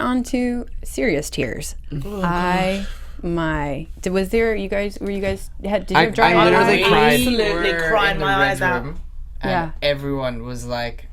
on to serious tears. Was there, you guys, did you have dry I literally cried. Absolutely cried my eyes out. And everyone was like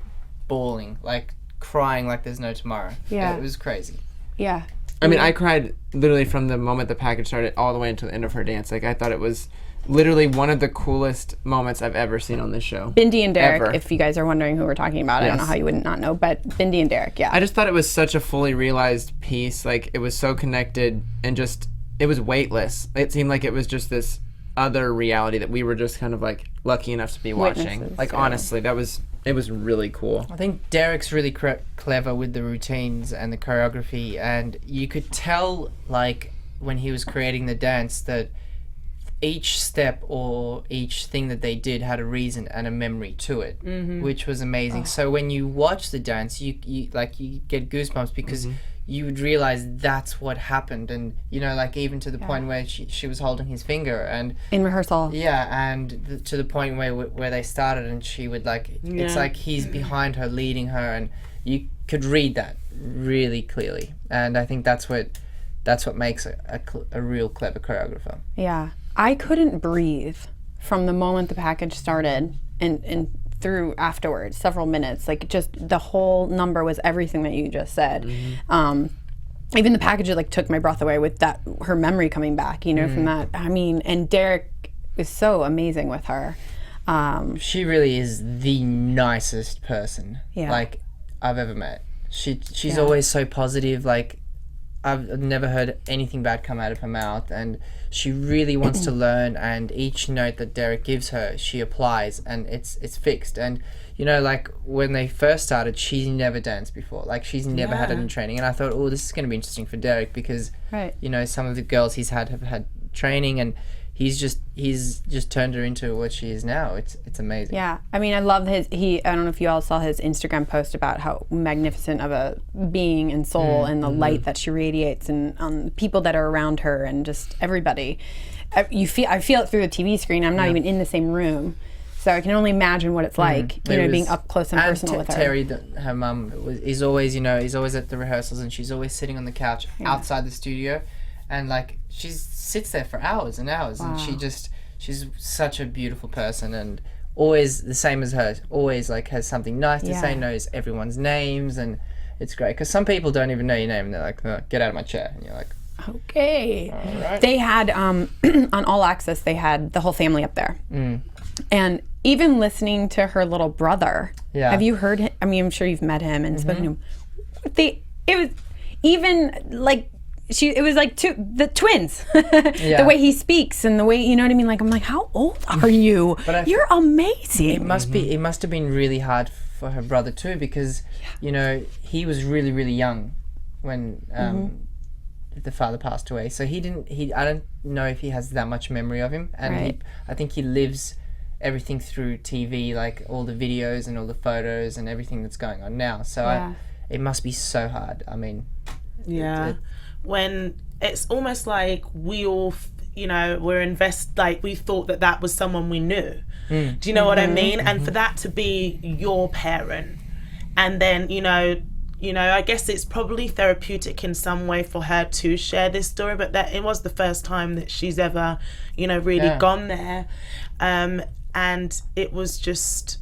bawling, like crying like there's no tomorrow. Yeah. It was crazy. Yeah. I mean, I cried literally from the moment the package started all the way until the end of her dance. Like, I thought it was literally one of the coolest moments I've ever seen on this show. Bindi and Derek, Ever. if you guys are wondering who we're talking about, I don't know how you wouldn't not know, but Bindi and Derek, I just thought it was such a fully realized piece. Like, it was so connected and just, it was weightless. It seemed like it was just this other reality that we were just kind of like lucky enough to be watching. Witnesses, like, honestly, it was really cool. I think Derek's really clever with the routines and the choreography, and you could tell, like, when he was creating the dance that each step or each thing that they did had a reason and a memory to it, which was amazing. So when you watch the dance, you get goosebumps because you would realize that's what happened, and like even to the point where she was holding his finger and in rehearsal. And to the point where they started, and she would it's like he's behind her leading her, and you could read that really clearly, and I think that's what makes a real clever choreographer. Yeah, I couldn't breathe from the moment the package started and through afterwards, several minutes. Like, just the whole number was everything that you just said. Even the package, it took my breath away with that, her memory coming back, from that. I mean, and Derek is so amazing with her. She really is the nicest person I've ever met. She's always so positive. Like, I've never heard anything bad come out of her mouth, and she really wants to learn, and each note that Derek gives her, she applies, and it's fixed. And like when they first started, she's never danced before. Like, she's never had any training, and I thought, oh, this is going to be interesting for Derek because some of the girls he's had have had training, and he's just turned her into what she is now. It's amazing. Yeah, I mean, I love I don't know if you all saw his Instagram post about how magnificent of a being and soul and the light that she radiates, and people that are around her, and just everybody. I feel it through the TV screen. I'm not even in the same room, so I can only imagine what it's like, being up close and personal with her. Terry, her mum, is always, he's always at the rehearsals, and she's always sitting on the couch outside the studio, and she sits there for hours and hours, and she's such a beautiful person, and always the same as her, always has something nice to say, knows everyone's names, and it's great because some people don't even know your name, and they're like, oh, get out of my chair, and you're like, okay. All right. They had on All Access, they had the whole family up there, and even listening to her little brother. Have you heard him? I mean, I'm sure you've met him and spoken to him. It was even it was like the twins. The way he speaks and the way, you know what I mean? I'm like, how old are you? You're amazing. It must have been really hard for her brother too, because he was really, really young when the father passed away. So I don't know if he has that much memory of him, and I think he lives everything through TV, like all the videos and all the photos and everything that's going on now. So it must be so hard. I mean, when it's almost like we all, we're we thought that was someone we knew. Do you know what I mean? And for that to be your parent, and then, I guess it's probably therapeutic in some way for her to share this story, but that it was the first time that she's ever, really gone there. And it was just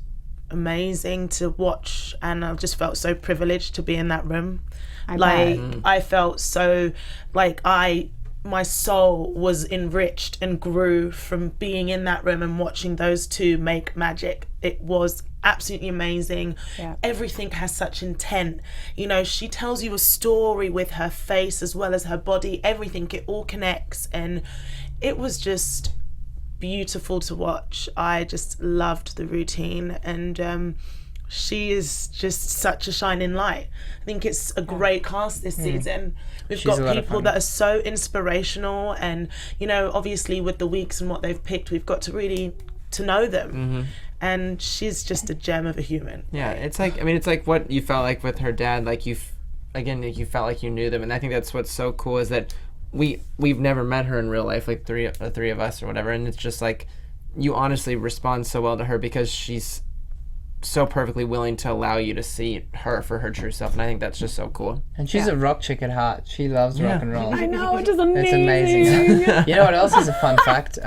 amazing to watch, and I just felt so privileged to be in that room. I felt so my soul was enriched and grew from being in that room and watching those two make magic. It was absolutely amazing. Everything has such intent. She tells you a story with her face as well as her body, everything, it all connects, and it was just beautiful to watch. I just loved the routine, and she is just such a shining light. I think it's a great cast this season. She's got people that are so inspirational, and obviously with the weeks and what they've picked, we've got to really to know them. And she's just a gem of a human. It's like what you felt like with her dad. You felt like you knew them, and I think that's what's so cool is that we've never met her in real life, the three of us or whatever, and it's just you honestly respond so well to her because she's so perfectly willing to allow you to see her for her true self, and I think that's just so cool. And she's a rock chick at heart. She loves rock and roll. I know, which is amazing. It's amazing. You know what else is a fun fact?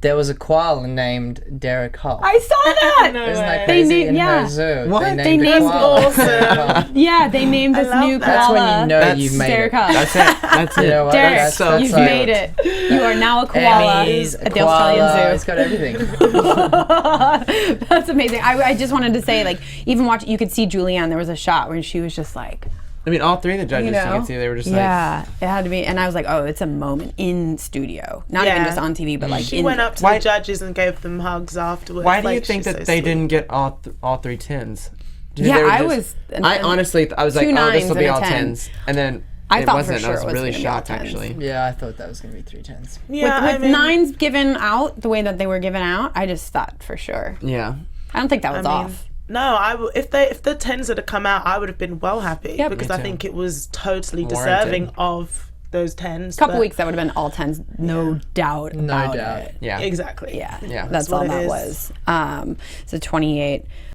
There was a koala named Derek Hough. I saw that. No Isn't that way. crazy? In her zoo. What? They named a koala Derek Hough. Yeah, they named this love new that. That's koala. when you know That's you've made Derek it. Hough. That's it. That's it. You know what? Derek, That's so you've exciting. made it. You are now a koala Emmys, at the koala, Australian it's Zoo. got everything. That's amazing. I just wanted to say, like, even watch, you could see Julianne. There was a shot where she was just like, I mean, all three of the judges, you you know, could see they were just yeah, it had to be. And I was like, oh, it's a moment in studio, not even Yeah. just on TV, but like She in went up to Why- the judges and gave them hugs afterwards. Why do you Like, think she's that so they sweet. didn't get all 3 10s? Do you think Yeah, they were I just- was- I honestly, I was like, 2 oh, this nines will be and a all 10. 10s, and then I it thought wasn't. for sure I was it was really gonna be all shocked 10s. actually. Yeah, I thought that was going to be 3 10s. Yeah, with I mean, nines given out the way that they were given out. I just thought for sure. Yeah. I don't think that was off. No, if the 10s had come out, I would have been well happy Yep. because Me I too. think it was totally Warranted. deserving of those 10s. Couple but- weeks that would have been all 10s, no doubt. No about doubt. it. Yeah. Exactly. Yeah, Yeah. that's what all it that is. was. So 28.